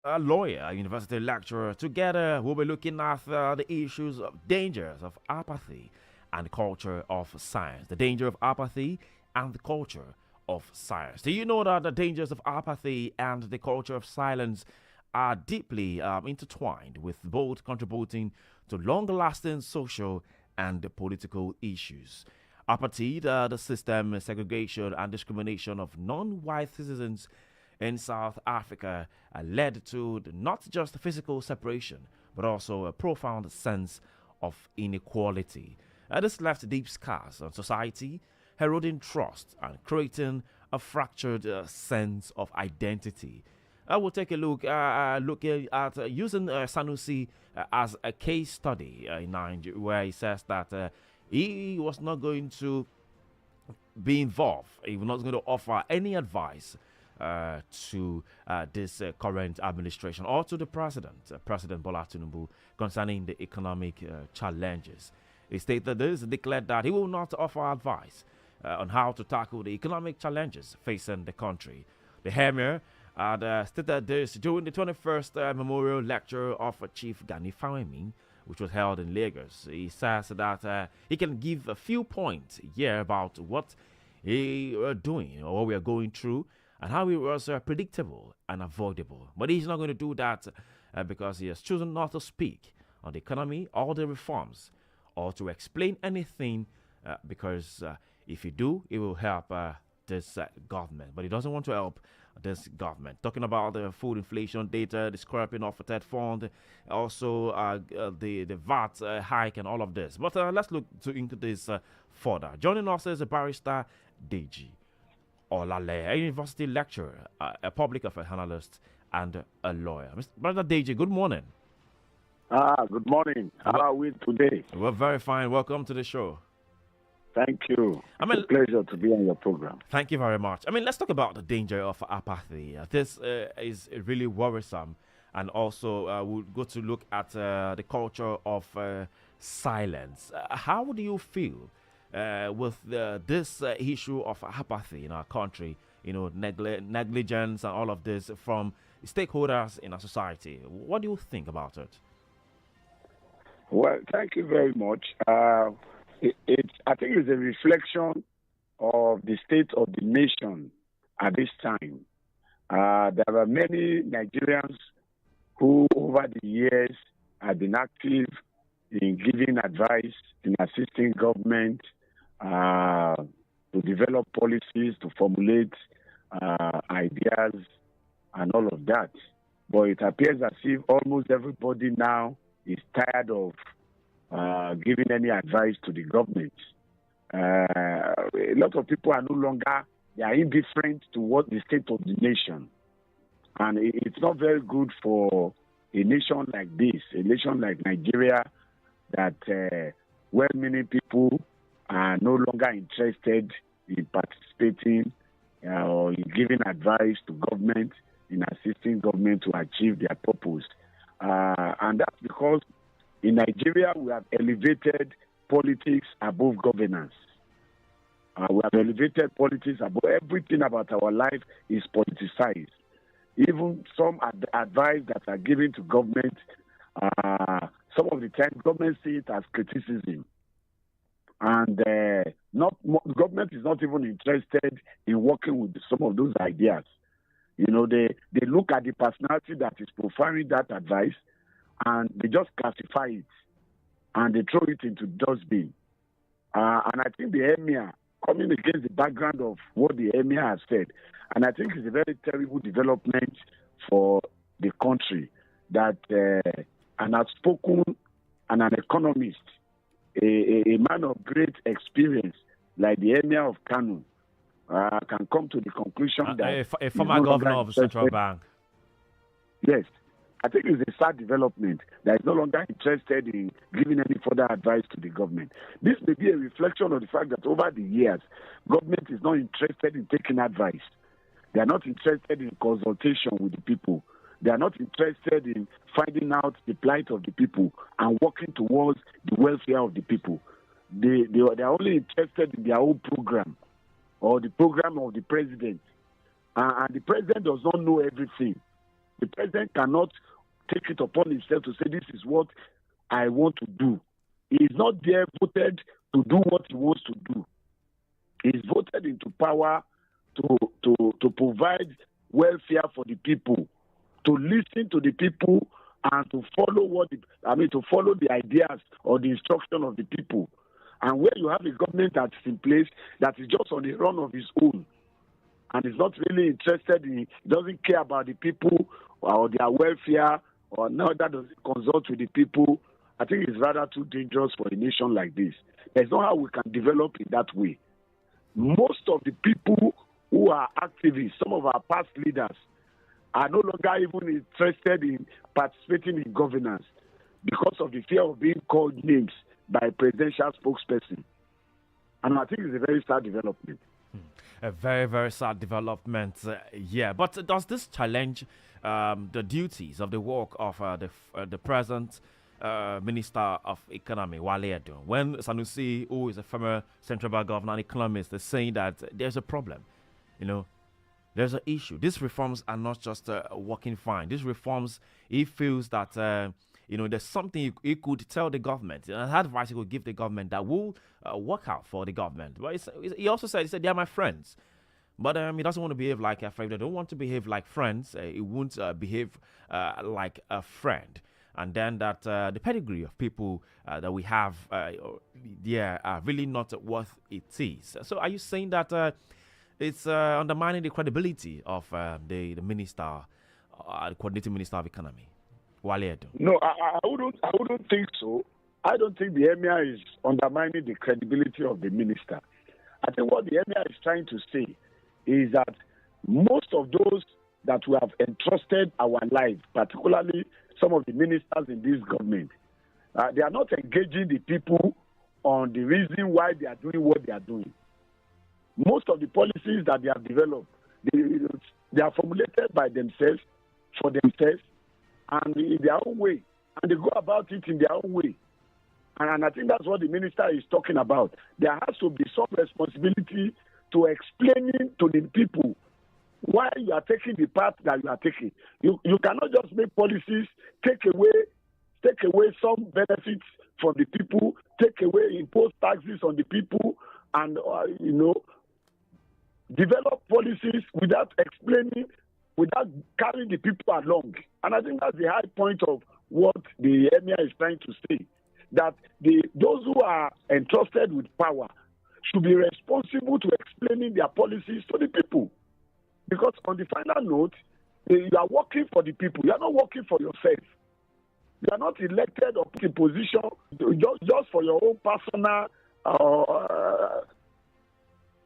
a lawyer, a university lecturer. Together, we'll be looking at the issues of dangers of apathy and the culture of science. The danger of apathy and the culture of science. Do you know that the dangers of apathy and the culture of silence are deeply intertwined, with both contributing to long lasting social and political issues? Apartheid, the system, segregation, and discrimination of non white citizens in South Africa led to not just physical separation, but also a profound sense of inequality. This left deep scars on society, eroding trust and creating a fractured sense of identity. I will take a look at using Sanusi as a case study in Nigeria, where he says that he was not going to be involved. He was not going to offer any advice to this current administration or to the president, President Bola Tinubu, concerning the economic challenges. He stated this, declared that he will not offer advice on how to tackle the economic challenges facing the country. The Emir had stated this during the 21st memorial lecture of Chief Gani Fawemi, which was held in Lagos. He says that he can give a few points here about what we are doing or what we are going through and how it was predictable and avoidable. But he's not going to do that because he has chosen not to speak on the economy or the reforms or to explain anything because if you do, it will help this government. But he doesn't want to help this government. Talking about the food inflation data, the scrapping of a TED fund, also the VAT hike and all of this. But let's look into this further. Joining us is a barrister, Deji Olale, a university lecturer, a public affairs analyst, and a lawyer. Mr. Brother Deji, good morning. Good morning. How are we today? We're very fine. Welcome to the show. Thank you. It's a pleasure to be on your program. Thank you very much. Let's talk about the danger of apathy. This is really worrisome. And also, we'll go to look at the culture of silence. How do you feel with this issue of apathy in our country? Negligence and all of this from stakeholders in our society. What do you think about it? Well, thank you very much. I think it's a reflection of the state of the nation at this time. There are many Nigerians who, over the years, have been active in giving advice, in assisting government to develop policies, to formulate ideas, and all of that. But it appears as if almost everybody now is tired of giving any advice to the government. A lot of people are no longer, they are indifferent to what the state of the nation. And it's not very good for a nation like this, a nation like Nigeria, that well-meaning people are no longer interested in participating or in giving advice to government, in assisting government to achieve their purpose. And that's because in Nigeria, we have elevated politics above governance. We have elevated politics above everything about our life is politicized. Even some advice that are given to government, some of the time government see it as criticism. And government is not even interested in working with some of those ideas. They look at the personality that is profiling that advice, and they just classify it, and they throw it into dustbin. And I think the emir, coming against the background of what the emir has said, and I think it's a very terrible development for the country that an outspoken and an economist, a man of great experience like the emir of Kano, can come to the conclusion that a former governor of the Central Bank. Yes. I think it's a sad development that is no longer interested in giving any further advice to the government. This may be a reflection of the fact that over the years, government is not interested in taking advice. They are not interested in consultation with the people. They are not interested in finding out the plight of the people and working towards the welfare of the people. They are only interested in their own program or the program of the president. And the president does not know everything. The president cannot take it upon himself to say, this is what I want to do. He is not there voted to do what he wants to do. He is voted into power to provide welfare for the people, to listen to the people, and to follow to follow the ideas or the instruction of the people. And where you have a government that's in place that is just on the run of its own and is not really interested in, doesn't care about the people or their welfare, or now that doesn't consult with the people, I think it's rather too dangerous for a nation like this. There's not how we can develop in that way. Most of the people who are activists, some of our past leaders, are no longer even interested in participating in governance because of the fear of being called names by a presidential spokesperson. And I think it's a very sad development. A very, very sad development. Yeah, but does this challenge the duties of the work of the present Minister of Economy, Wale Edun? When Sanusi, who is a former central bank governor and economist, is saying that there's a problem, there's an issue. These reforms are not just working fine. These reforms, he feels that there's something he could tell the government, an advice he could give the government that will work out for the government. But he also said, they're my friends. But he doesn't want to behave like a friend. They don't want to behave like friends. He won't behave like a friend. And then that the pedigree of people that we have, are really not worth it is. So are you saying that it's undermining the credibility of the minister, the coordinating minister of economy, Wale Edun? No, I wouldn't think so. I don't think the emir is undermining the credibility of the minister. I think what the emir is trying to say is that most of those that we have entrusted our lives, particularly some of the ministers in this government, they are not engaging the people on the reason why they are doing what they are doing. Most of the policies that they have developed, they are formulated by themselves, for themselves, and in their own way. And they go about it in their own way. And I think that's what the minister is talking about. There has to be some responsibility to explaining to the people why you are taking the path that you are taking. You cannot just make policies, take away some benefits from the people, impose taxes on the people, and develop policies without explaining, without carrying the people along. And I think that's the high point of what the emir is trying to say, that those who are entrusted with power should be responsible to explaining their policies to the people. Because on the final note, you are working for the people. You are not working for yourself. You are not elected or put in position just for your own personal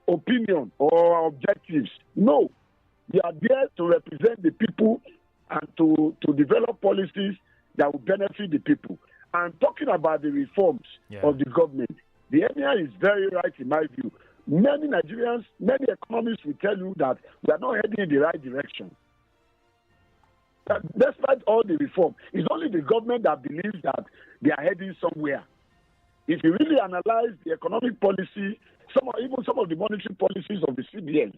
opinion or objectives. No. You are there to represent the people and to develop policies that will benefit the people. And talking about the reforms of the government, the emir is very right in my view. Many Nigerians, many economists will tell you that we are not heading in the right direction. That despite all the reform, it's only the government that believes that they are heading somewhere. If you really analyze the economic policy, even some of the monetary policies of the CBN,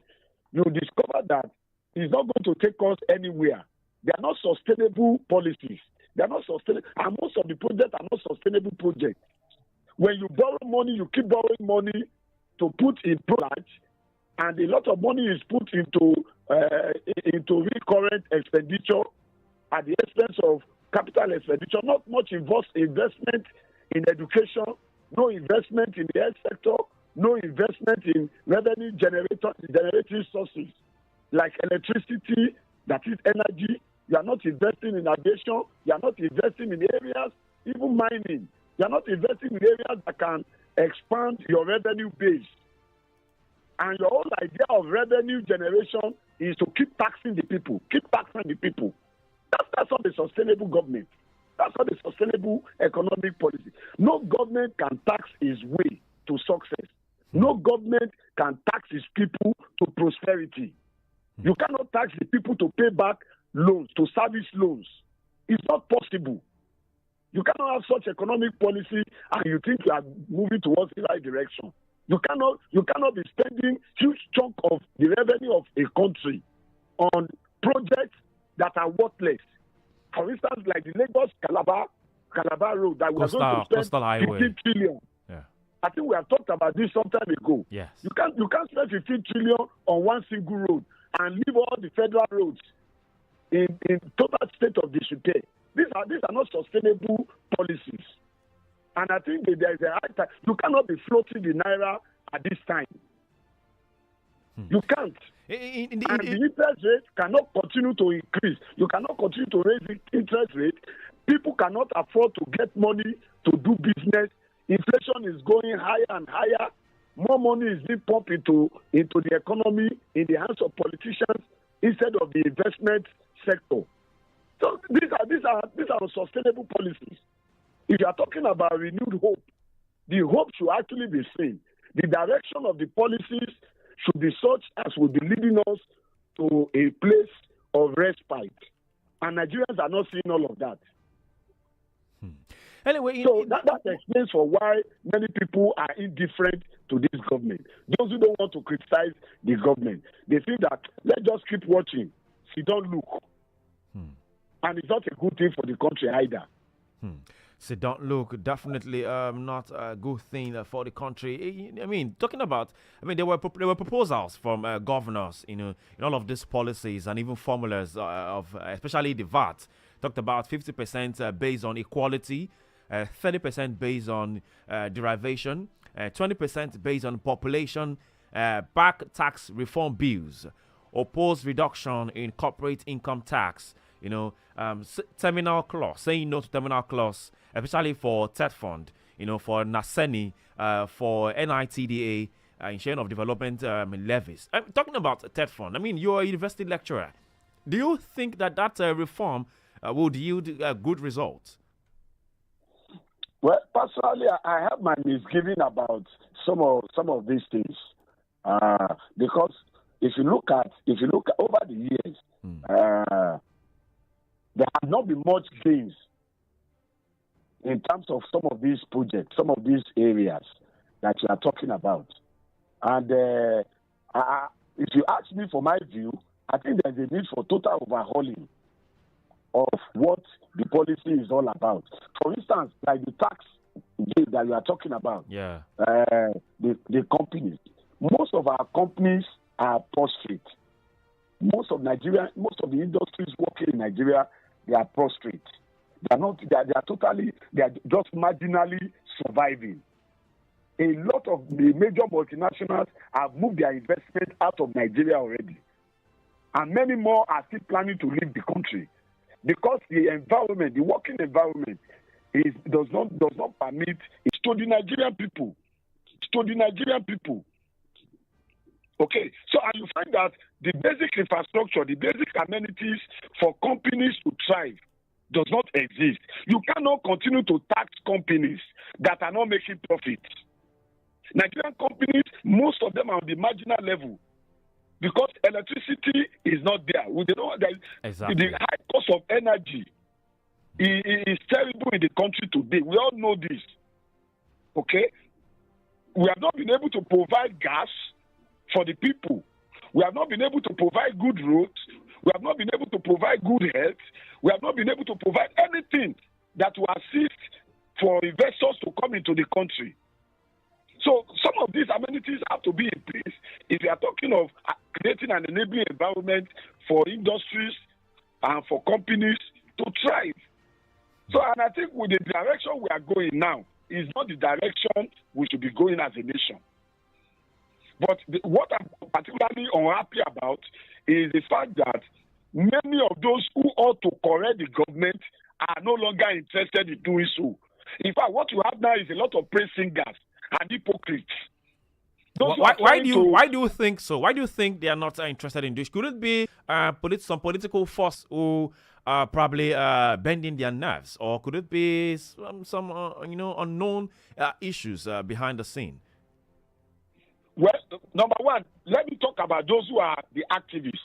you'll discover that it's not going to take us anywhere. They are not sustainable policies. They are not sustainable, and most of the projects are not sustainable projects. When you borrow money, you keep borrowing money to put in projects, and a lot of money is put into recurrent expenditure at the expense of capital expenditure. Not much investment in education, no investment in the health sector, no investment in revenue generating sources like electricity, that is energy. You are not investing in aviation. You are not investing in areas, even mining. You are not investing in areas that can expand your revenue base. And your whole idea of revenue generation is to keep taxing the people, That's not a sustainable government. That's not a sustainable economic policy. No government can tax its way to success. No government can tax its people to prosperity. You cannot tax the people to pay back loans, to service loans. It's not possible. You cannot have such economic policy and you think you are moving towards the right direction. You cannot be spending huge chunk of the revenue of a country on projects that are worthless. For instance, like the Lagos-Calabar road that we are going to spend 15 trillion. Yeah. I think we have talked about this some time ago. Yes. You can't spend 15 trillion on one single road and leave all the federal roads in total state of disrepair. These are not sustainable policies. And I think that there is a high time. You cannot be floating the naira at this time. You can't. And the interest rate cannot continue to increase. You cannot continue to raise the interest rate. People cannot afford to get money to do business. Inflation is going higher and higher. More money is being pumped into the economy in the hands of politicians instead of the investment sector. So these are sustainable policies. If you are talking about renewed hope, the hope should actually be seen. The direction of the policies should be such as will be leading us to a place of respite. And Nigerians are not seeing all of that. Anyway, so that explains for why many people are indifferent to this government. Those who don't want to criticize the government, they think that let's just keep watching. See, don't look. And it's not a good thing for the country either. So don't look, definitely not a good thing for the country. I mean, there were proposals from governors, in all of these policies and even formulas of especially the VAT. Talked about 50% based on equality, 30% based on derivation, 20% based on population, back tax reform bills, oppose reduction in corporate income tax, terminal clause, saying no to terminal clause, especially for TED Fund, for NASENI, for NITDA, Insurance of Development levies. I'm talking about TED Fund. I mean, you're a university lecturer. Do you think that reform would yield good results? Well, personally, I have my misgiving about some of these things, because if you look at over the years, there have not been much gains in terms of some of these projects, some of these areas that you are talking about. And if you ask me for my view, I think there's a need for total overhauling of what the policy is all about. For instance, like the tax bill that you are talking about, the companies. Most of our companies are prostrate. Most of the industries working in Nigeria, they are prostrate. They are just marginally surviving. A lot of the major multinationals have moved their investment out of Nigeria already. And many more are still planning to leave the country because the environment, the working environment, does not permit. It's to the Nigerian people. Okay, so and you find that the basic infrastructure, the basic amenities for companies to thrive does not exist. You cannot continue to tax companies that are not making profits. Nigerian companies, most of them are on the marginal level because electricity is not there. Exactly. The high cost of energy is terrible in the country today. We all know this. Okay? We have not been able to provide gas for the people. We have not been able to provide good roads. We have not been able to provide good health. We have not been able to provide anything that will assist for investors to come into the country. So some of these amenities have to be in place if you are talking of creating an enabling environment for industries and for companies to thrive. So, and I think with the direction we are going now is not the direction we should be going as a nation. But what I'm particularly unhappy about is the fact that many of those who ought to correct the government are no longer interested in doing so. In fact, what you have now is a lot of praise singers and hypocrites. Why do you think so? Why do you think they are not interested in this? Could it be some political force who are probably bending their nerves, or could it be some unknown issues behind the scene? Well, number one, let me talk about those who are the activists.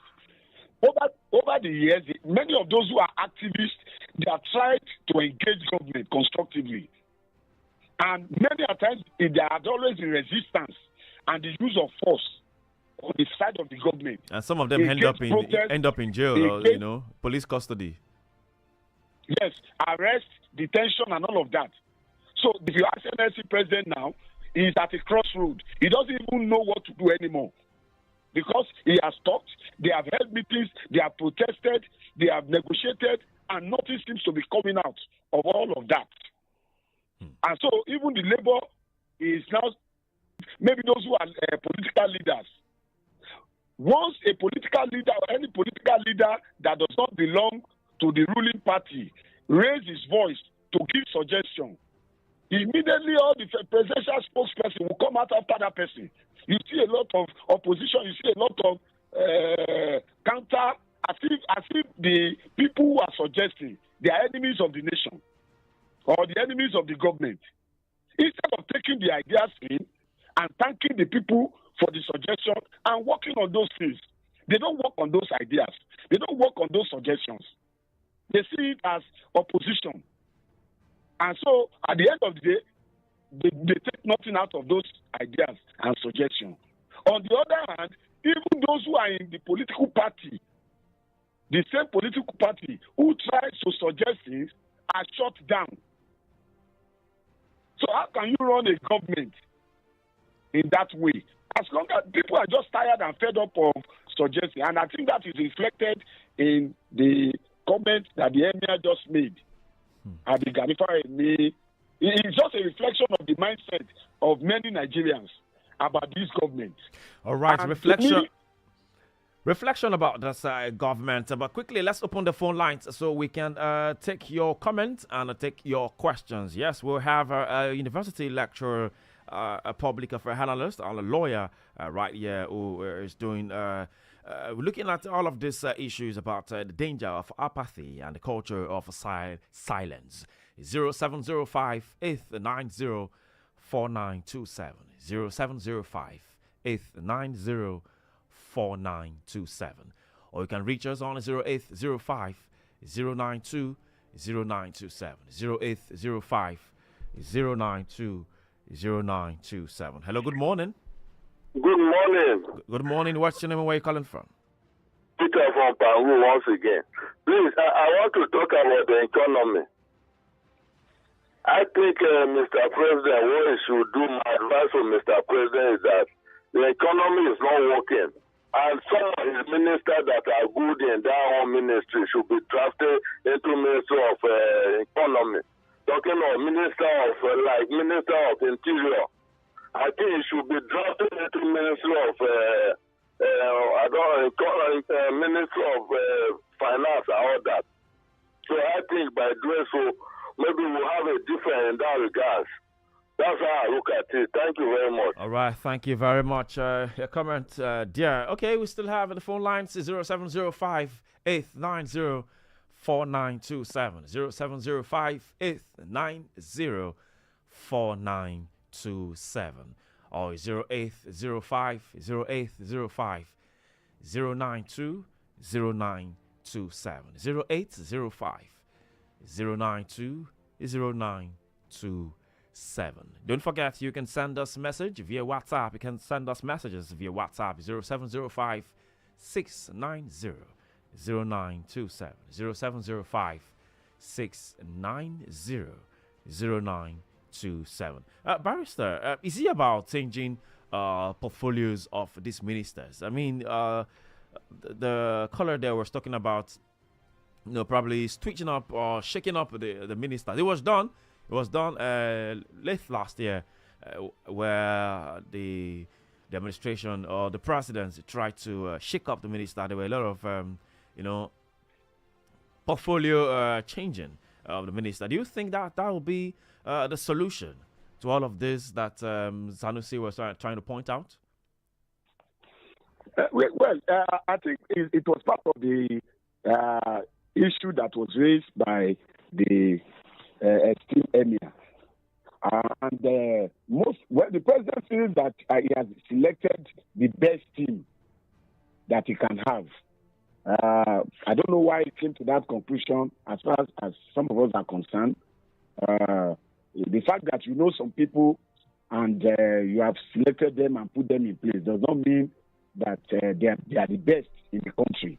Over the years, many of those who are activists, they have tried to engage government constructively. And many times, there has always been resistance and the use of force on the side of the government. And some of them end up in jail or police custody. Yes, arrest, detention, and all of that. So if you ask NLC president now, he's at a crossroad. He doesn't even know what to do anymore because he has talked. They have held meetings. They have protested. They have negotiated, and nothing seems to be coming out of all of that. And so even the labor is now, maybe those who are political leaders. Once a political leader or any political leader that does not belong to the ruling party raise his voice to give suggestion, immediately all the presidential spokesperson will come out after that person. You see a lot of opposition, you see a lot of counter, as if the people who are suggesting they are enemies of the nation or the enemies of the government. Instead of taking the ideas in and thanking the people for the suggestion and working on those things, they don't work on those ideas. They don't work on those suggestions. They see it as opposition. And so, at the end of the day, they take nothing out of those ideas and suggestions. On the other hand, even those who are in the political party, the same political party who tries to suggest things are shut down. So how can you run a government in that way? As long as people are just tired and fed up of suggesting, and I think that is reflected in the comment that the Emir just made at the Ganifa Emi. It's just a reflection of the mindset of many Nigerians about this government. All right, and reflection about this government. But quickly, let's open the phone lines so we can take your comments and take your questions. Yes, we'll have a university lecturer, a public affairs analyst, and a lawyer right here who is doing. Looking at all of these issues about the danger of apathy and the culture of silence. 0705 890 4927. 0705 890 4927. Or you can reach us on 0805 092 0927. 0805 092 0927. Hello, good morning. Good morning. Good morning. What's your name and where are you calling from? Peter from Pangu once again. Please, I want to talk about the economy. I think, Mr. President, what he should do, my advice for Mr. President is that the economy is not working. And some of his ministers that are good in their own ministry should be drafted into Minister of Economy. Talking of Minister of Interior. I think he should be drafted into Minister of Minister of Finance and all that. So I think by doing so, maybe we'll have a difference in that regard. That's how I look at it. Thank you very much. All right. Thank you very much. Your comment, dear. Okay, we still have the phone lines 0705 890 4927. 0705 890 4927. Or 0805 0805 092 0927. 0805 092 0927. Don't forget, you can send us a message via WhatsApp. You can send us messages via WhatsApp 0705 690 0927. 0705 690 0927. Barrister, is it about changing portfolios of these ministers? I mean, the caller there was talking about, probably switching up or shaking up the minister. It was done late last year, where the administration or the president tried to shake up the minister. There were a lot of, portfolio changing of the minister. Do you think that will be the solution to all of this that Sanusi was trying to point out? I think it was part of the issue that was raised by the esteemed emir. And the president feels that he has selected the best team that he can have. I don't know why he came to that conclusion as far as some of us are concerned. The fact that you know some people and you have selected them and put them in place does not mean that they are the best in the country,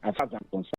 as far as I'm concerned.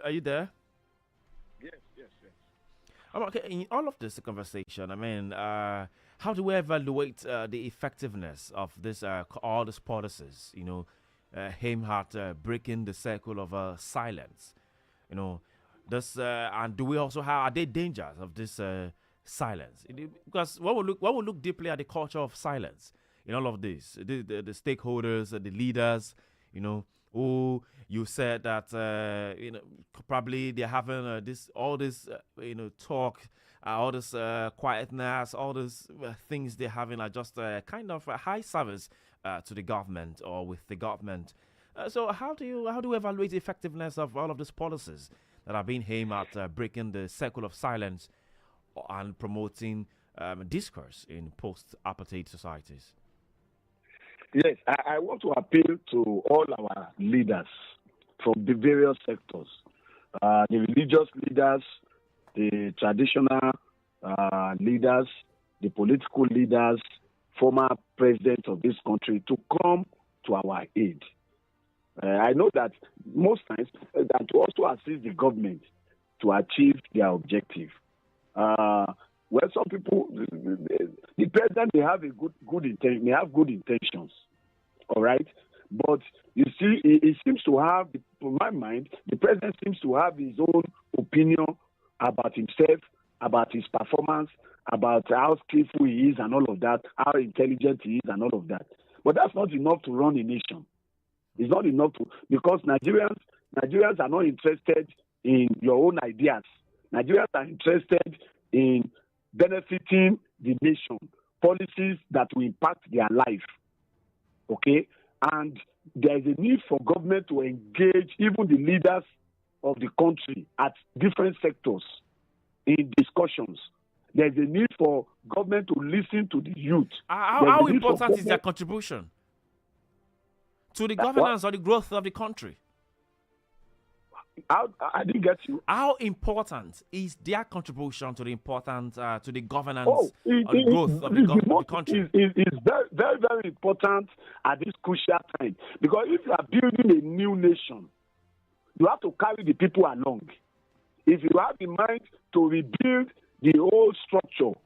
Are you there? Yes, yes, yes. Okay, in all of this conversation, I mean, how do we evaluate the effectiveness of this all these policies? Aimed at breaking the circle of silence. You know, this and do we also have are there dangers of this silence? Because when we look deeply at the culture of silence in all of this, the stakeholders, the leaders, you know, who you said that probably they're having this talk, all this quietness, all these things they're having are just kind of a high service to the government or with the government. So how do you evaluate the effectiveness of all of these policies that are being aimed at breaking the circle of silence and promoting discourse in post-apartheid societies? Yes, I want to appeal to all our leaders from the various sectors, the religious leaders, the traditional leaders, the political leaders, former presidents of this country to come to our aid. I know that most times that to also assist the government to achieve their objective. Well, some people, the president, they have good intentions, all right. But you see, he seems to have, to my mind, the president seems to have his own opinion about himself, about his performance, about how skillful he is and all of that, how intelligent he is and all of that. But that's not enough to run a nation. It's not enough because Nigerians are not interested in your own ideas. Nigerians are interested in benefiting the nation, policies that will impact their life. Okay? And there is a need for government to engage even the leaders of the country at different sectors in discussions. There's a need for government to listen to the youth. How important is their contribution to the governance or the growth of the country? I didn't get you. How important is their contribution to the governance or the growth of the country? It's very, very, very important at this crucial time. Because if you are building a new nation, you have to carry the people along. If you have in mind to rebuild the whole structure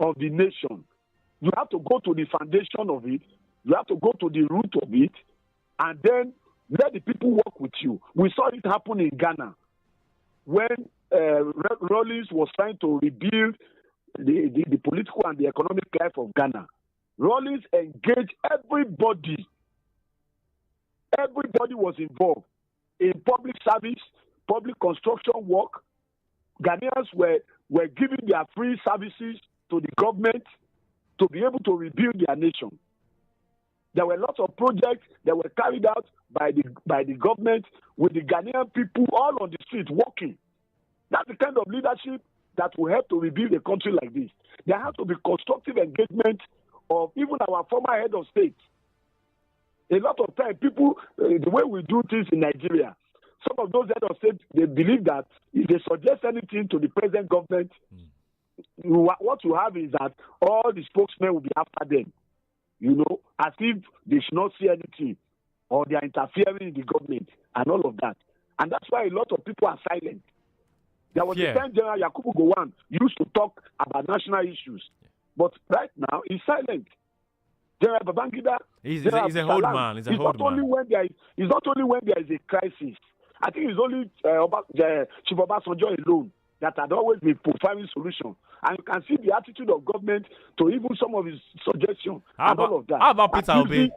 of the nation, you have to go to the foundation of it, you have to go to the root of it, and then let the people work with you. We saw it happen in Ghana when Rawlings was trying to rebuild the political and the economic life of Ghana. Rawlings engaged everybody. Everybody was involved in public service, public construction work. Ghanaians were giving their free services to the government to be able to rebuild their nation. There were lots of projects that were carried out by the government with the Ghanaian people all on the street working. That's the kind of leadership that will help to rebuild a country like this. There has to be constructive engagement of even our former head of state. A lot of time, people, the way we do things in Nigeria, some of those head of state, they believe that if they suggest anything to the present government, what you have is that all the spokesmen will be after them. As if they should not see anything or they are interfering in the government and all of that. And that's why a lot of people are silent. There was a time General Yakubu Gowon used to talk about national issues. But right now, he's silent. General Babangida, he's a old man. It's not only when there is a crisis. I think it's only Chief Obasanjo alone that had always been providing solutions. And you can see the attitude of government to even some of his suggestions and all of that. How about Peter Obi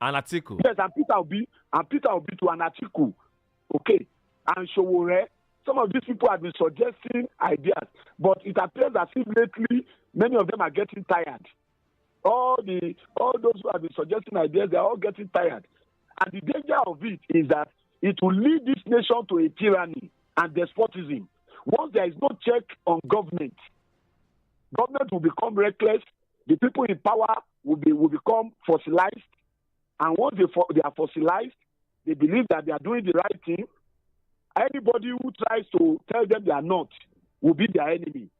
and Atiku? Yes, and Peter Obi to an Atiku. Okay. And Showore. Some of these people have been suggesting ideas, but it appears as if lately many of them are getting tired. All those who have been suggesting ideas, they are all getting tired. And the danger of it is that it will lead this nation to a tyranny and despotism. Once there is no check on government will become reckless. The people in power will become fossilized. And once they are fossilized, they believe that they are doing the right thing. Anybody who tries to tell them they are not will be their enemy.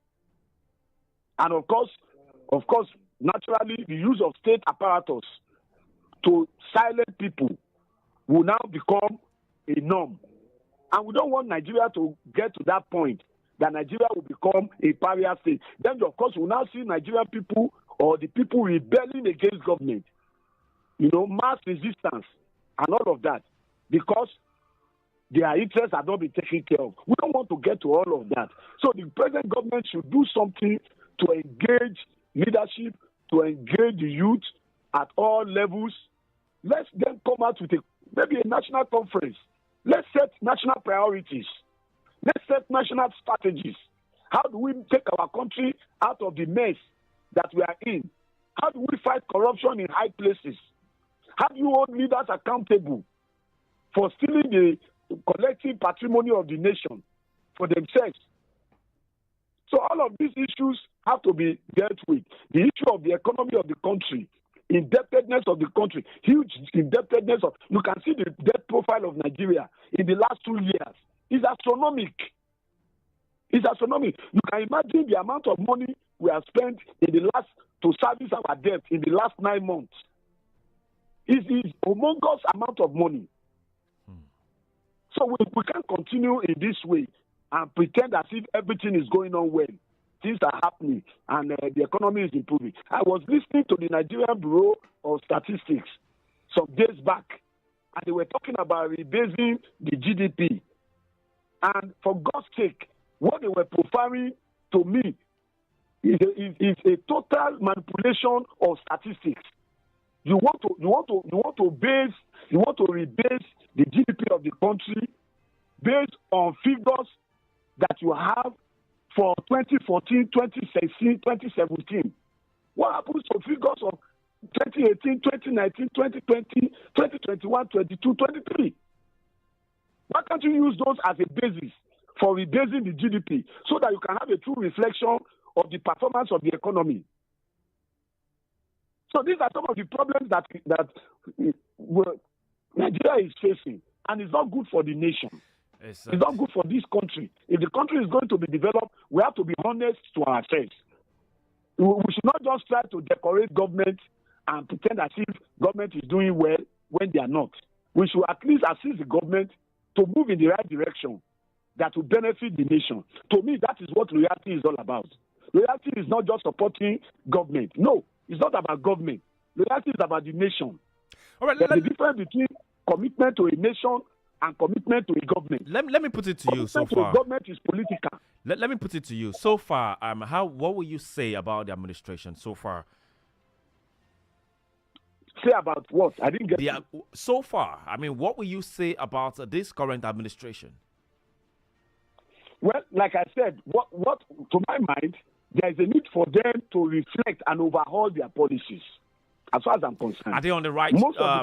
And of course, naturally, the use of state apparatus to silent people will now become a norm. And we don't want Nigeria to get to that point that Nigeria will become a pariah state. Then, of course, we'll now see Nigerian people or the people rebelling against government. Mass resistance and all of that, because their interests have not been taken care of. We don't want to get to all of that. So the present government should do something to engage leadership, to engage the youth at all levels. Let's then come out with maybe a national conference. Let's set national priorities. Let's set national strategies. How do we take our country out of the mess that we are in? How do we fight corruption in high places? How do you hold leaders accountable for stealing the collective patrimony of the nation for themselves? So all of these issues have to be dealt with. The issue of the economy of the country, indebtedness of the country, huge indebtedness you can see the debt profile of Nigeria in the last 2 years. It's astronomical. It's astronomical. You can imagine the amount of money we have spent to service our debt in the last 9 months. It's a humongous amount of money. So we can't continue in this way and pretend as if everything is going on well. Things are happening and the economy is improving. I was listening to the Nigerian Bureau of Statistics some days back, and they were talking about rebasing the GDP. And for God's sake, what they were profiling to me is a total manipulation of statistics. You want to rebase the GDP of the country based on figures that you have for 2014, 2016, 2017. What happens to figures of 2018, 2019, 2020, 2021, 22, 23? Why can't you use those as a basis for rebasing the GDP so that you can have a true reflection of the performance of the economy? So these are some of the problems that Nigeria is facing, and it's not good for the nation. It's not good for this country. If the country is going to be developed, we have to be honest to ourselves. We should not just try to decorate government and pretend as if government is doing well when they are not. We should at least assist the government to move in the right direction that will benefit the nation. To me, that is what reality is all about. Reality is not just supporting government. No, it's not about government. Reality is about the nation. All right, there's a difference between commitment to a nation and commitment to a government. Let me put it to you so far. Commitment to a government is political. Let me put it to you so far. What will you say about the administration so far? Say about what? I didn't get it. So far. What will you say about this current administration? Well, like I said, what to my mind, there is a need for them to reflect and overhaul their policies. As far as I'm concerned, are they on the right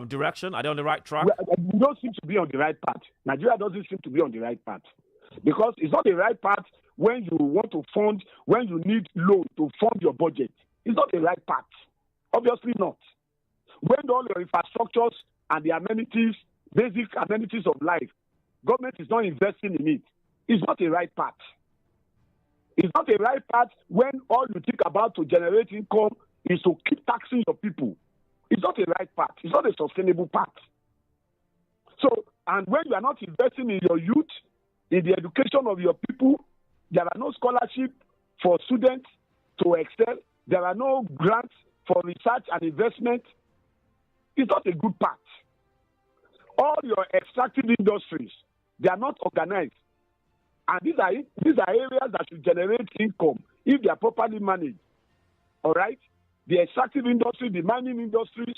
direction? Are they on the right track? We don't seem to be on the right path. Nigeria doesn't seem to be on the right path, because it's not the right path when you want to fund, when you need loan to fund your budget. It's not the right path. Obviously not. When all your infrastructures and the amenities, basic amenities of life, government is not investing in it. It's not a right path. It's not a right path when all you think about to generate income is to keep taxing your people. It's not a right path. It's not a sustainable path. So, and when you are not investing in your youth, in the education of your people, there are no scholarships for students to excel. There are no grants for research and investment. It's not a good path. All your extractive industries, they are not organized. And these are areas that should generate income if they are properly managed. All right? The extractive industry, the mining industries,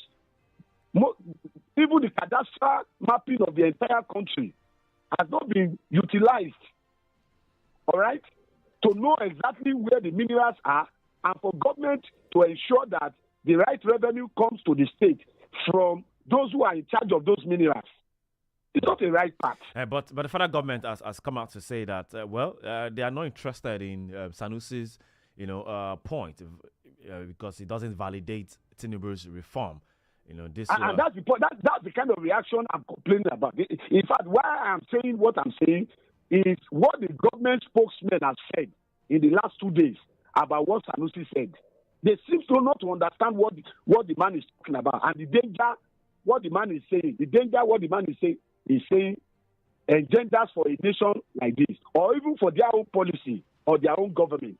even the cadastral mapping of the entire country has not been utilized. All right? To know exactly where the minerals are, and for government to ensure that the right revenue comes to the state from those who are in charge of those minerals. It's not a right path. But the federal government has come out to say that they are not interested in Sanusi's point because it doesn't validate Tinubu's reform. And that's the point. That's the kind of reaction I'm complaining about. In fact, why I'm saying what I'm saying is what the government spokesman has said in the last 2 days about what Sanusi said. They seem to not to understand what the man is talking about and the danger what the man is saying. The danger what the man is saying engenders for a nation like this, or even for their own policy or their own government.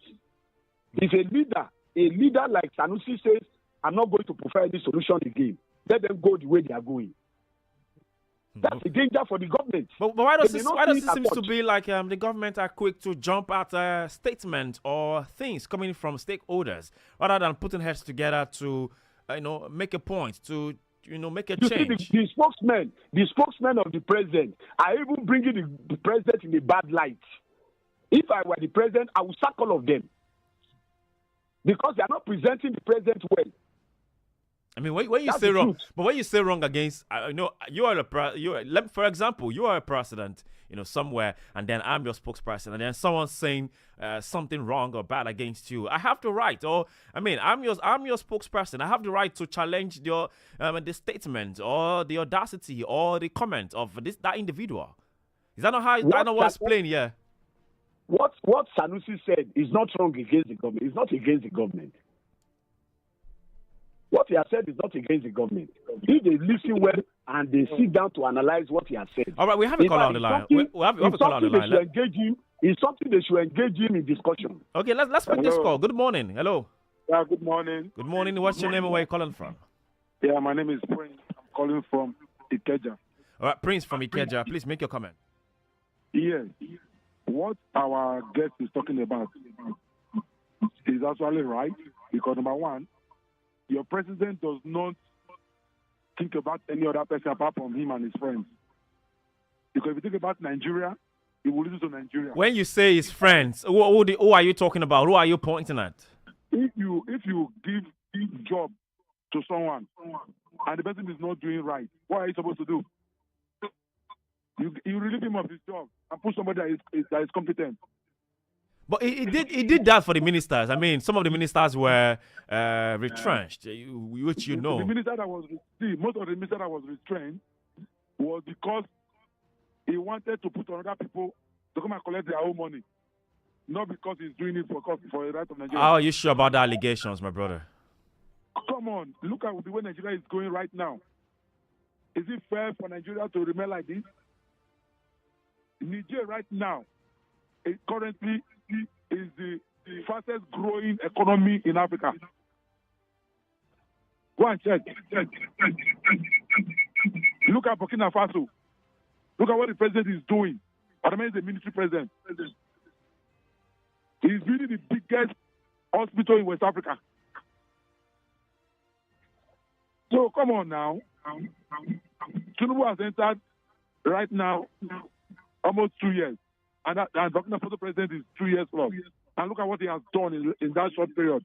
If a leader like Sanusi says, I'm not going to prefer any solution again, let them go the way they are going. That's a danger for the government. But why does it seem to be like the government are quick to jump at a statement or things coming from stakeholders rather than putting heads together to make a point, to make a change? See, the spokesmen of the president are even bringing the president in a bad light. If I were the president, I would sack all of them because they are not presenting the president well. I mean, when you say wrong, but when you say wrong against, for example, you are a president, somewhere, and then I'm your spokesperson, and then someone's saying something wrong or bad against you. I have the right, I'm your spokesperson. I have the right to challenge the statement or the audacity or the comment of that individual. Is that not how? That what's plain? Yeah. What Sanusi said is not wrong against the government. It's not against the government. What he has said is not against the government. If they listen well and they sit down to analyze what he has said. All right, we have a call on the line. We have a call on the line. It's something they should engage him in discussion. Okay, let's pick this call. Good morning. Hello. Yeah, good morning. Good morning. What's your name and where are you calling from? Yeah, my name is Prince. I'm calling from Ikeja. All right, Prince from Ikeja. Please make your comment. Yes. What our guest is talking about is actually right because, number one, your president does not think about any other person apart from him and his friends. Because if you think about Nigeria, he will listen to Nigeria. When you say his friends, who are you talking about? Who are you pointing at? If you give job to someone and the person is not doing right, what are you supposed to do? You relieve him of his job and put somebody that is competent. But he did that for the ministers. I mean, some of the ministers were retrenched, which you know. The minister that was most of the minister that was retrenched was because he wanted to put other people to come and collect their own money, not because he's doing it for the right of Nigeria. How are you sure about the allegations, my brother? Come on, look at the way Nigeria is going right now. Is it fair for Nigeria to remain like this? Nigeria right now, currently is the fastest growing economy in Africa. Go and check. Look at Burkina Faso. Look at what the president is doing. Adama is the military president. He's building the biggest hospital in West Africa. So come on now. Tinubu has entered right now almost 2 years. And Burkina Faso president is 2 years plus. And look at what he has done in that short period.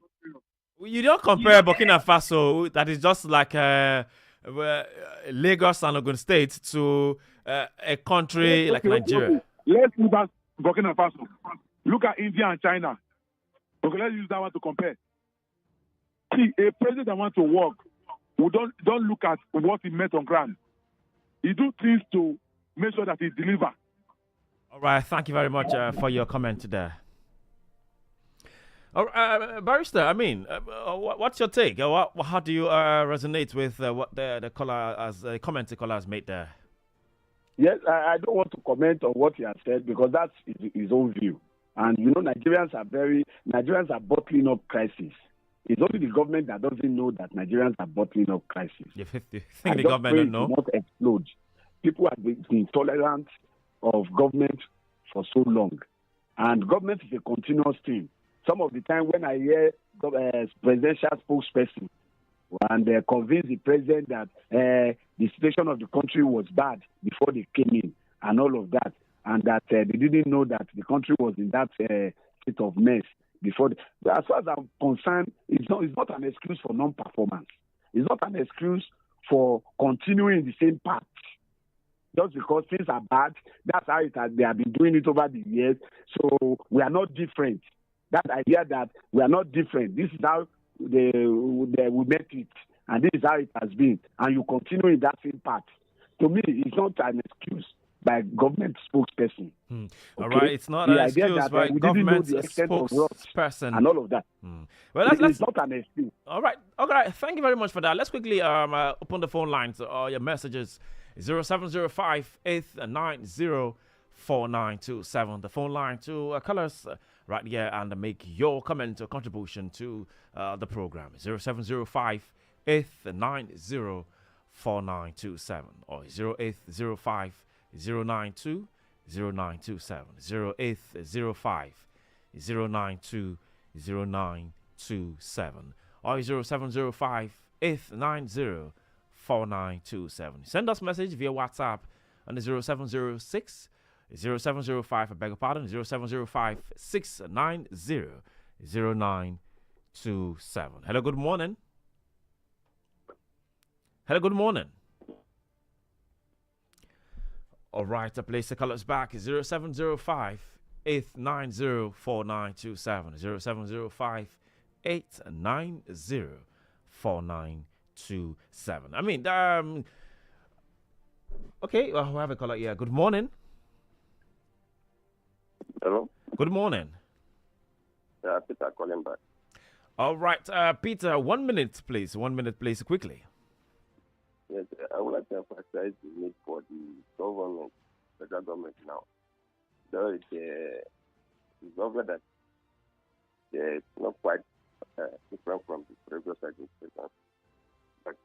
You don't compare Burkina Faso, that is just like Lagos and Ogun State, to a country like Nigeria. Let's look at Burkina Faso. Look at India and China. Okay, let's use that one to compare. See, a president that wants to work, who don't look at what he met on ground. He do things to make sure that he delivers. All right, thank you very much for your comment today. Barrister, I mean, what's your take? How do you resonate with what the comment the caller has made there? Yes, I don't want to comment on what he has said because that's his own view. And Nigerians are bottling up crisis. It's only the government that doesn't know that Nigerians are bottling up crisis. You think the government don't know? Not explode. People have been intolerant of government for so long, and government is a continuous thing. Some of the time when I hear presidential spokesperson and convince the president that the situation of the country was bad before they came in and all of that, and that they didn't know that the country was in that state of mess before. But as far as I'm concerned, it's not an excuse for non-performance. It's not an excuse for continuing the same path. Just because things are bad, that's how they have been doing it over the years. So we are not different. That idea that we are not different, this is how we met it, and this is how it has been, and you continue in that same path. To me, it's not an excuse by government spokesperson. Okay? All right, it's not an excuse by government spokesperson and all of that. Well, it's not an excuse. All right, thank you very much for that. Let's quickly open the phone lines or your messages 0705 890 4927. The phone line to colors right here and make your comment or contribution to the program. 0705 890 4927 or 0805 092 0927. 0805 092 0927 or 0705 890 4927. Send us message via WhatsApp on the 0706 0705, I beg your pardon, 0705 690 0927. Hello, good morning. Hello, good morning. All right, I place the colors back. 0705 890 4927. 0705 890 4927. I mean, okay, well, we have a caller here. Good morning. Hello? Good morning. Yeah, Peter calling back. All right, Peter, 1 minute, please. 1 minute, please, quickly. Yes, I would like to emphasize the need for the government, federal government now. Though the government that is not quite different from the previous administration, but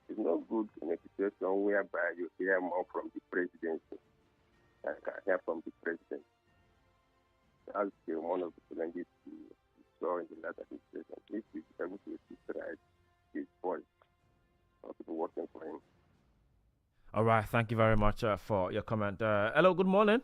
it's not good in a situation whereby you hear more from the presidency than you can hear from the president. That's one of the challenges we saw in the last administration. If we are able to right his voice, or people working for him. All right, thank you very much for your comment. Hello, good morning.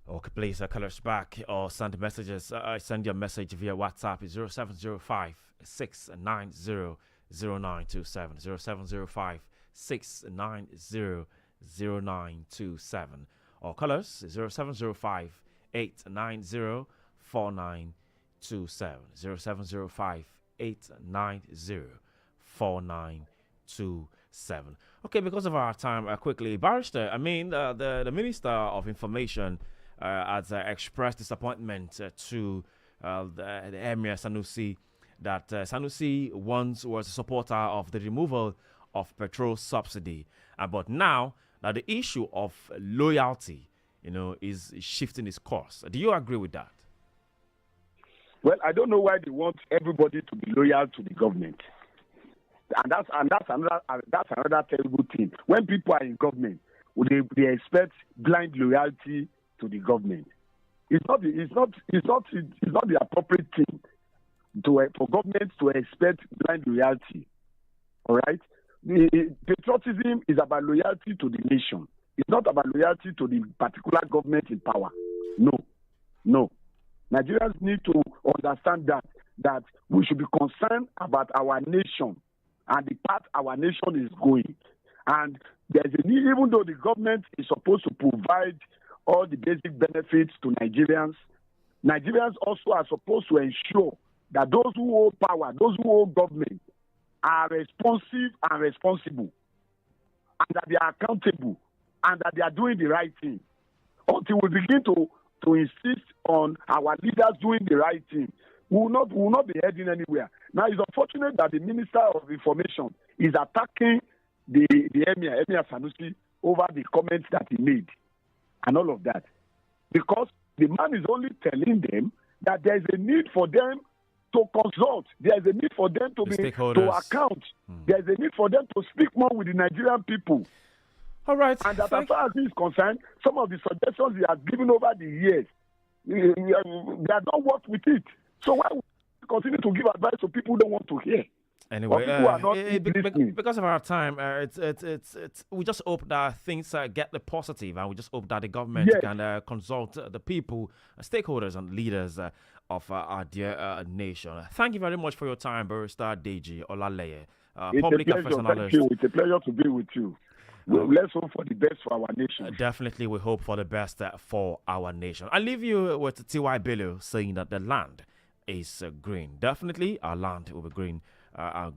Okay, please call us back or send messages. Send your message via WhatsApp. 0705 690 0927. 0705 690 0927. Or call us 0705 890 4927. 0705 890 4927. Okay, because of our time, quickly, Barrister, I mean, the Minister of Information has expressed disappointment to the Emir Sanusi that Sanusi once was a supporter of the removal of petrol subsidy, but now that the issue of loyalty, is shifting its course. Do you agree with that? Well, I don't know why they want everybody to be loyal to the government, and that's another terrible thing. When people are in government, they expect blind loyalty to the government. It's not the appropriate thing for government to expect blind loyalty. All right, patriotism is about loyalty to the nation. It's not about loyalty to the particular government in power. No. Nigerians need to understand that we should be concerned about our nation and the path our nation is going. And there's a need, even though the government is supposed to provide all the basic benefits to Nigerians, Nigerians also are supposed to ensure that those who hold power, those who hold government, are responsive and responsible, and that they are accountable, and that they are doing the right thing. Until we begin to insist on our leaders doing the right thing, we will not be heading anywhere. Now, it's unfortunate that the Minister of Information is attacking the Emir Sanusi over the comments that he made and all of that, because the man is only telling them that there is a need for them to consult. There is a need for them to account. There is a need for them to speak more with the Nigerian people. All right. And that as far as he is concerned, some of the suggestions he has given over the years, they have not worked with it. So why would we continue to give advice to people who don't want to hear? Anyway, people are not because of our time, we just hope that things get the positive, and we just hope that the government can consult the people, stakeholders, and leaders of our dear nation. Thank you very much for your time, Barrister Deji Olaleye, public affairs analyst. Thank you. It's a pleasure to be with you. Let's hope for the best for our nation. Definitely, we hope for the best for our nation. I leave you with T.Y. Bello saying that the land is green. Definitely, our land will be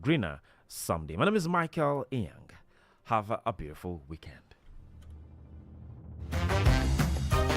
greener someday. My name is Michael Young. Have a beautiful weekend.